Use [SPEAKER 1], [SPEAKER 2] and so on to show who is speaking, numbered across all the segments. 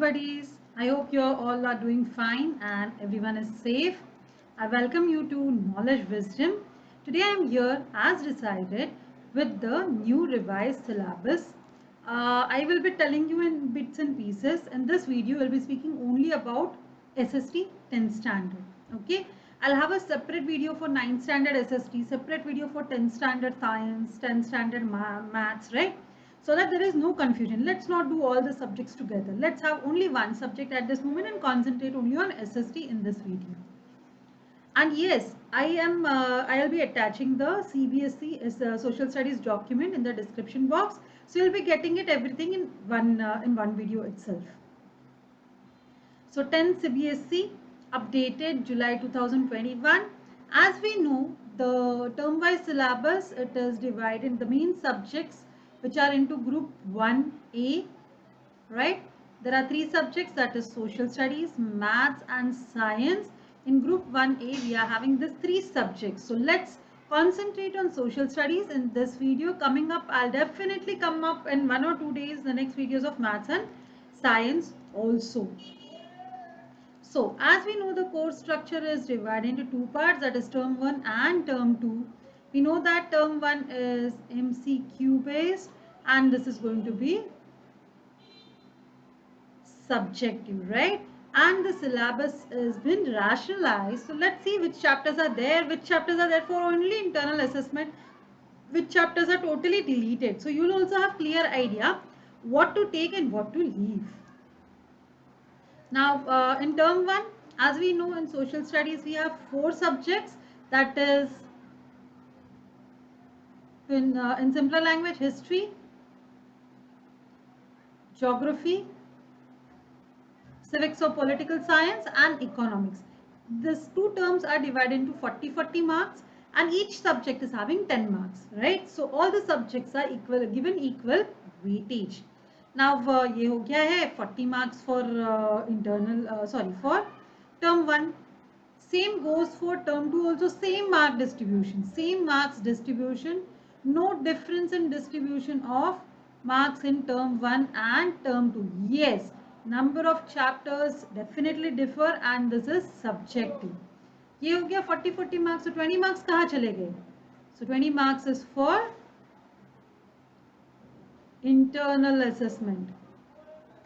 [SPEAKER 1] buddies. I hope you all are doing fine and everyone is safe. I welcome you to Knowledge Wisdom. Today I am here as decided with the new revised syllabus. I will be telling you in bits and pieces. In this video, I will be speaking only about SST 10th standard. Okay. I'll have a separate video for 9th standard SST, separate video for 10th standard science, 10th standard maths, right? So that there is no confusion. Let's not do all the subjects together. Let's have only one subject at this moment and concentrate only on SST in this video. And yes, I'll be attaching the CBSE social studies document in the description box. So you'll be getting it everything in one video itself. So 10 CBSE updated July 2021. As we know, the term-wise syllabus, it is divided the main subjects which are into group 1A, right? There are three subjects, that is social studies, maths and science. In group 1A, we are having these three subjects. So let's concentrate on social studies in this video. Coming up, I'll definitely come up in 1 or 2 days, the next videos of maths and science also. So as we know, the course structure is divided into two parts, that is term 1 and term 2. We know that term 1 is MCQ based and this is going to be subjective, right? And the syllabus has been rationalized. So let's see which chapters are there, which chapters are there for only internal assessment, which chapters are totally deleted. So you will also have clear idea what to take and what to leave. Now in term 1, as we know in social studies, we have 4 subjects, that is in simpler language, history, geography, civics or political science and economics. These two terms are divided into 40 marks and each subject is having 10 marks, right? So all the subjects are given equal weightage. Now ये हो गया है 40 marks for for term 1. Same goes for term 2 also, same mark distribution, same marks distribution, no difference in distribution of marks in term 1 and term 2. Yes, number of chapters definitely differ and this is subjective. ये हो गया 40 marks. So 20 marks कहाँ चले गए? So 20 marks is for internal assessment.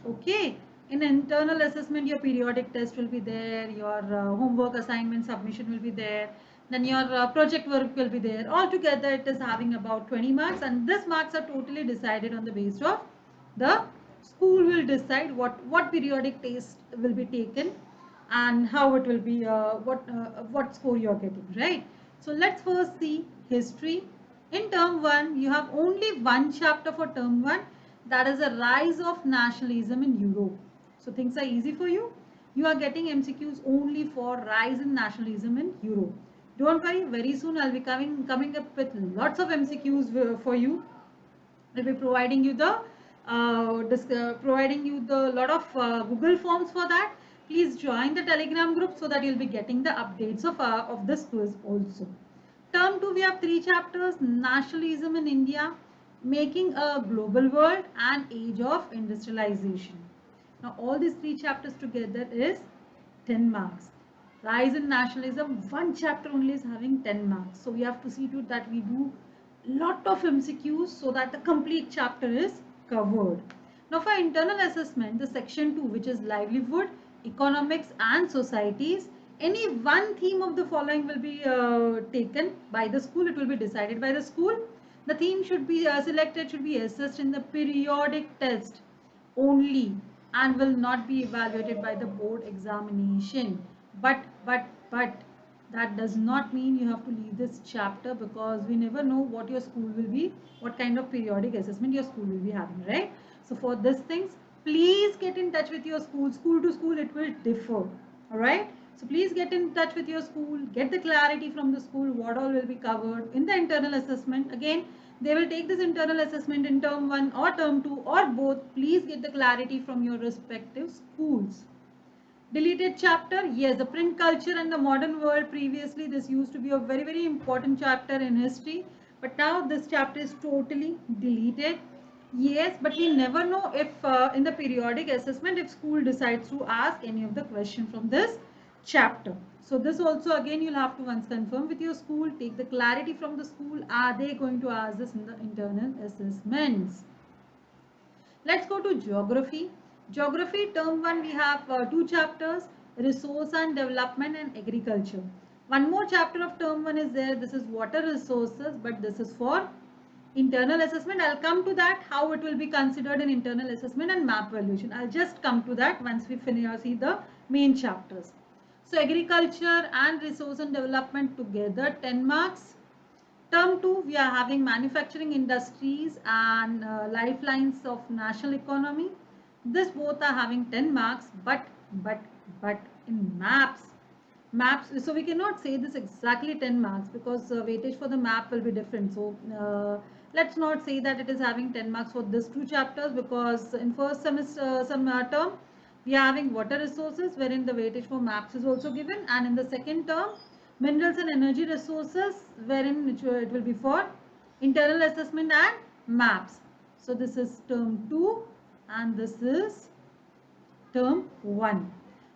[SPEAKER 1] Okay, in internal assessment your periodic test will be there, your homework assignment submission will be there, then your project work will be there. Altogether it is having about 20 marks and this marks are totally decided on the basis of the school will decide what periodic test will be taken and how it will be, what score you are getting, right? So let's first see history. In term 1, you have only one chapter for term 1, that is a rise of nationalism in Europe. So things are easy for you. You are getting MCQs only for rise in nationalism in Europe. Don't worry, very soon I'll be coming up with lots of MCQs for you. I'll be providing you the lot of Google forms for that. Please join the Telegram group so that you'll be getting the updates of this quiz also. Term 2, we have 3 chapters: nationalism in India, making a global world, and age of industrialization. Now all these 3 chapters together is 10 marks. Rise in nationalism, one chapter only is having 10 marks. So we have to see to it that we do lot of MCQs so that the complete chapter is covered. Now for internal assessment, the section 2, which is livelihood, economics and societies, any one theme of the following will be taken by the school. It will be decided by the school. The theme should be selected, should be assessed in the periodic test only and will not be evaluated by the board examination. But that does not mean you have to leave this chapter, because we never know what your school will be, what kind of periodic assessment your school will be having, right? So for these things, please get in touch with your school. School to school it will differ, all right? So please get in touch with your school, get the clarity from the school, what all will be covered in the internal assessment. Again, they will take this internal assessment in term 1 or term 2 or both. Please get the clarity from your respective schools. Deleted chapter, yes, the print culture and the modern world. Previously this used to be a very important chapter in history, but now this chapter is totally deleted. Yes, but we never know if in the periodic assessment if school decides to ask any of the question from this chapter. So this also again you'll have to once confirm with your school, take the clarity from the school. Are they going to ask this in the internal assessments? Let's go to geography. Geography term 1 we have two chapters, resource and development and agriculture. One more chapter of term 1 is there. This is water resources, but this is for internal assessment. I'll come to that, how it will be considered in internal assessment and map valuation. I'll just come to that once we finish or see the main chapters. So agriculture and resource and development together 10 marks. Term 2 we are having manufacturing industries and lifelines of national economy. This both are having 10 marks, but in maps, so we cannot say this exactly 10 marks because weightage for the map will be different. So let's not say that it is having 10 marks for this two chapters, because in first semester term we are having water resources wherein the weightage for maps is also given, and in the second term minerals and energy resources wherein it will be for internal assessment and maps. So this is term 2 and this is term 1.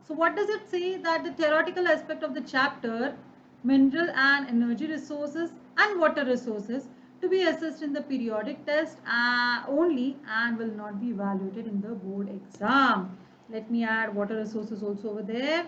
[SPEAKER 1] So what does it say? That the theoretical aspect of the chapter, mineral and energy resources and water resources, to be assessed in the periodic test only and will not be evaluated in the board exam. Let me add water resources also over there.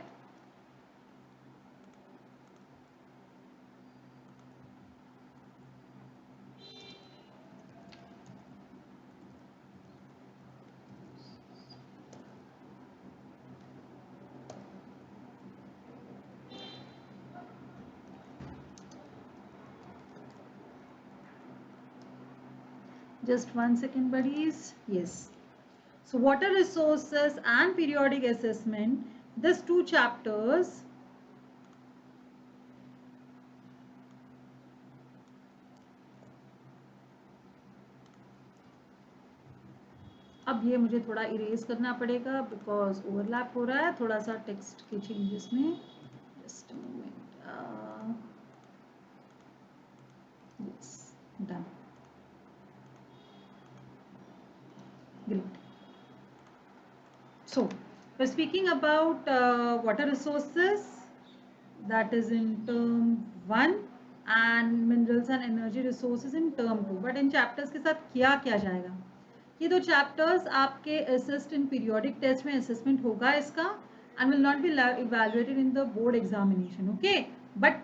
[SPEAKER 1] Just 1 second, buddies. Yes. So water resources and periodic assessment, these two chapters अब ये मुझे थोड़ा erase करना पड़ेगा because overlap हो रहा है थोड़ा सा टेक्स्ट के चेंजेस में. Just moment. Yes, done. Great. So we're speaking about water resources, that is in term 1, and minerals and energy resources in term 2. But in chapters के साथ क्या क्या जाएगा? ये दो chapters आपके assessed in periodic test में assessment होगा इसका and will not be evaluated in the board examination. Okay, but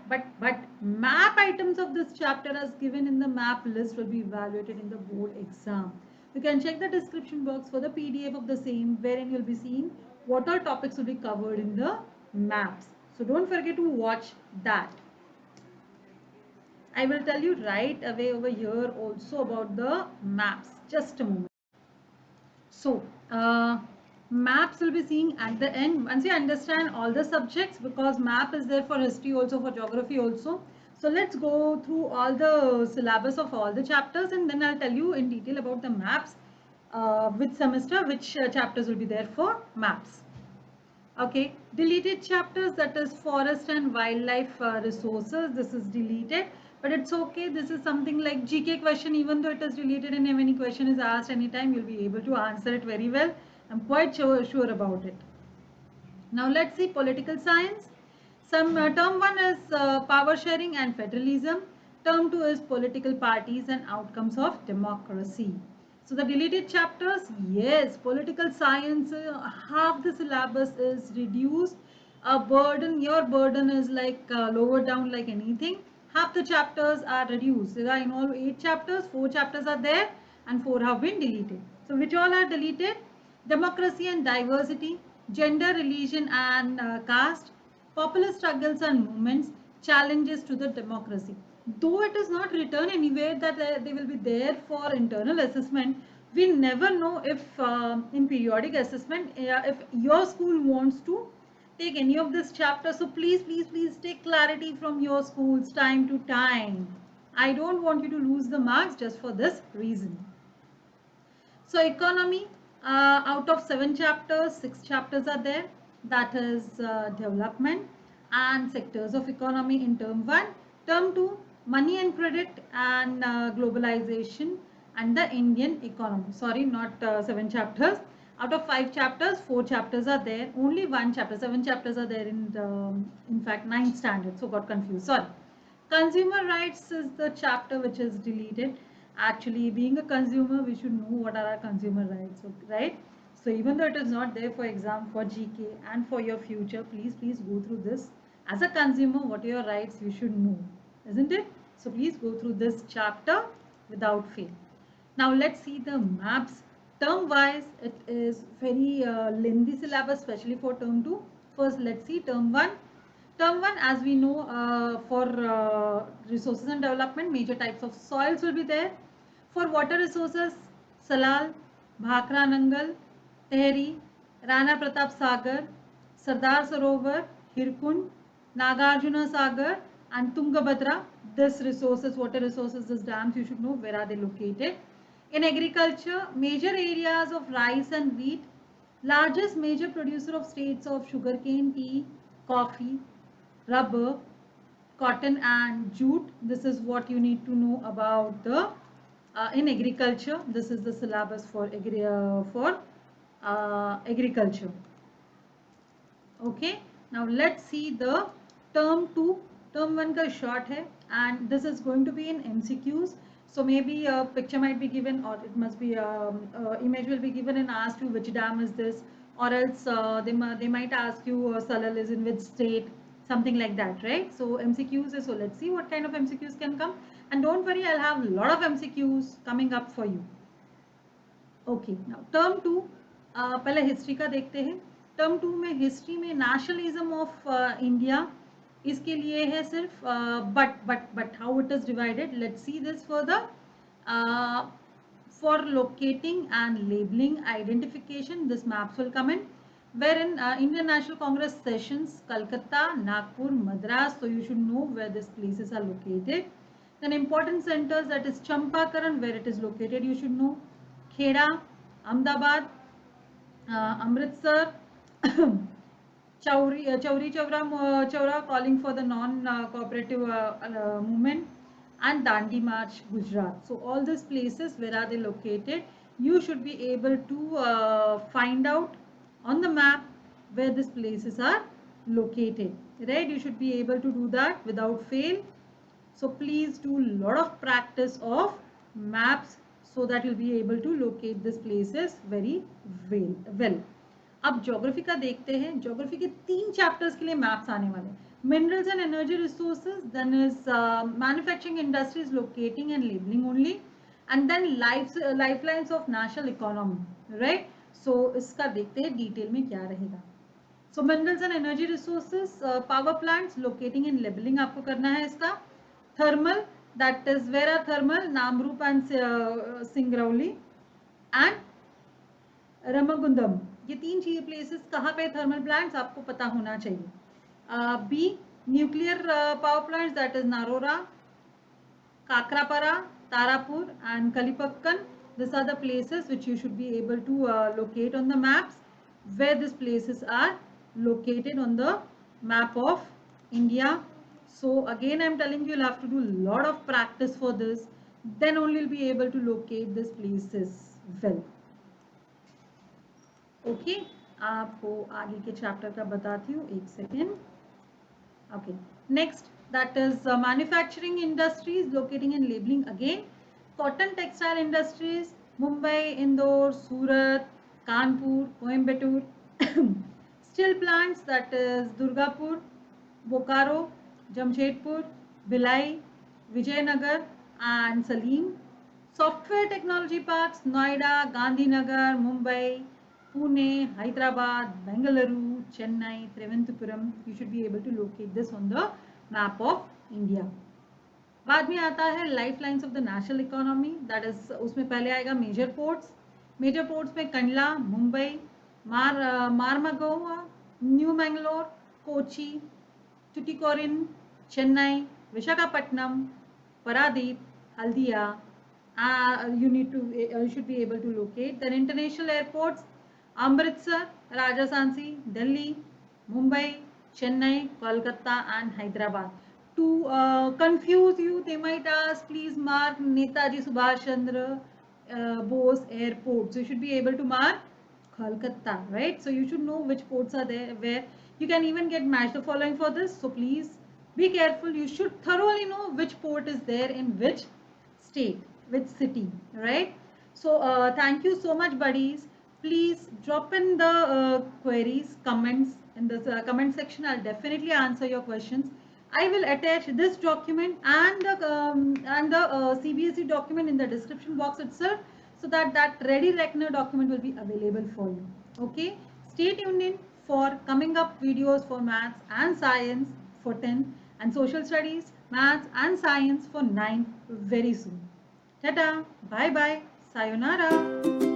[SPEAKER 1] map items of this chapter as given in the map list will be evaluated in the board exam. You can check the description box for the PDF of the same, wherein you'll be seeing what all topics will be covered in the maps. So don't forget to watch that. I will tell you right away over here also about the maps. Just a moment. So maps will be seeing at the end once you understand all the subjects, because map is there for history also, for geography also. So let's go through all the syllabus of all the chapters, and then I'll tell you in detail about the maps, which semester which chapters will be there for maps. Okay, deleted chapters, that is forest and wildlife resources. This is deleted, but it's okay. This is something like GK question, even though it is deleted, and if any question is asked anytime, you'll be able to answer it very well. I'm quite sure about it. Now let's see political science. Term 1 is power sharing and federalism. Term 2 is political parties and outcomes of democracy. So the deleted chapters, yes, political science, half the syllabus is reduced. A burden, your burden is like lowered down like anything. Half the chapters are reduced. There are in all 8 chapters, 4 chapters are there and 4 have been deleted. So which all are deleted? Democracy and diversity, gender, religion and caste, popular struggles and movements, challenges to the democracy. Though it is not written anywhere that they will be there for internal assessment, we never know if in periodic assessment, if your school wants to take any of this chapter. So please take clarity from your schools time to time. I don't want you to lose the marks just for this reason. So economy, out of 7 chapters, 6 chapters are there. That is development and sectors of economy in term 1. Term 2, money and credit and globalization and the Indian economy. Sorry, not 7 chapters. Out of 5 chapters, 4 chapters are there. Only one chapter, 7 chapters are there in fact, ninth standard. So got confused. Sorry. Consumer rights is the chapter which is deleted. Actually, being a consumer, we should know what are our consumer rights, right? So even though it is not there for exam, for GK and for your future, please go through this. As a consumer, what are your rights you should know, isn't it? So please go through this chapter without fail. Now let's see the maps. Term wise, it is very lengthy syllabus, especially for term 2. First, let's see term 1. Term 1, as we know, for resources and development, major types of soils will be there. For water resources, Salal, Bhakra Nangal, Tehri, Rana Pratap Sagar, Sardar Sarovar, Hirkund, Nagarjuna Sagar, and Tungabhadra. This resources, water resources, these dams, you should know where are they located. In agriculture, major areas of rice and wheat, largest major producer of states of sugarcane, tea, coffee, rubber, cotton and jute. This is what you need to know about the in agriculture. This is the syllabus for agriculture. Okay, now let's see the term 2. Term 1 ka short hai, and this is going to be in MCQs. So maybe a picture might be given, or it must be image will be given and asked you which dam is this, or else they might ask you Salal is in which state, something like that, right? So MCQs is, so let's see what kind of MCQs can come, and don't worry, I'll have a lot of MCQs coming up for you. Okay now term 2 पहले history का देखते हैं. Term 2 में history में nationalism of India इसके लिए है सिर्फ but how it is divided. Let's see this further. For locating and labeling identification, this maps will come in, wherein Indian National Congress sessions, Calcutta, Nagpur, Madras, so you should know where these places are located. Then important centers, that is Champakaran, where it is located, you should know. Kheda, Ahmedabad, Amritsar, Chauri Chaura calling for the non-cooperative movement, and Dandi March, Gujarat. So all these places, where are they located? You should be able to find out on the map where these places are located, right? You should be able to do that without fail. So please do a lot of practice of maps so that you'll be able to locate these places very well. अब geography का देखते हैं. Geography के 3 chapters के लिए maps आने वाले. Minerals and energy resources, then is manufacturing industries, locating and labelling only, and then lifelines of national economy, right? So इसका देखते हैं डिटेल में क्या रहेगा. So minerals and energy resources, power plants, locating and labelling आपको करना है इसका. Thermal, that is where are thermal, Namrup and Singrauli, and Ramagundam. ये 3 चीज प्लेसेस कहाँ पे थर्मल प्लांट्स आपको पता होना चाहिए. B nuclear power plants, that is Narora, Kakrapar, Tarapur and Kalipakkan. These are the places which you should be able to locate on the maps, where these places are located on the map of India. So again I'm telling you, you'll have to do a lot of practice for this, then only you'll be able to locate these places well. Okay, आपको आगे के chapter का बताती हूँ, एक second. Okay, next, that is manufacturing industries, locating and labeling. Again, cotton textile industries, Mumbai, Indore, Surat, Kanpur, Coimbatore. Steel plants, that is Durgapur, Bokaro, Jamshedpur, Bhilai, Vijayanagar and Salim. Software technology parks, Noida, Gandhinagar, Mumbai, Pune, Hyderabad, Bengaluru, Chennai, Trivandrum. You should be able to locate this on the map of India. बाद में आता है life lines of the national economy, that is उसमें पहले आएगा major ports. Major ports में Kandla, Mumbai, Marmagao, new Mangalore, Kochi, Tuticorin, Chennai, Visakhapatnam, Paradip, Haldia. You should be able to locate. Then international airports, Amritsar, Rajasthansi, Delhi, Mumbai, Chennai, Kolkata and Hyderabad. To confuse you, they might ask, please mark Netaji Subhash Chandra, Bose Airport. So you should be able to mark Kolkata, right? So you should know which ports are there, where you can even get match the following for this. So please be careful. You should thoroughly know which port is there in which state, which city, right? So thank you so much, buddies. Please drop in the queries, comments in the comment section. I'll definitely answer your questions. I will attach this document and the CBSE document in the description box itself, so that that ready reckoner document will be available for you. Okay, stay tuned in for coming up videos for maths and science for 10 and social studies, maths and science for 9 very soon. Tata, bye bye, sayonara.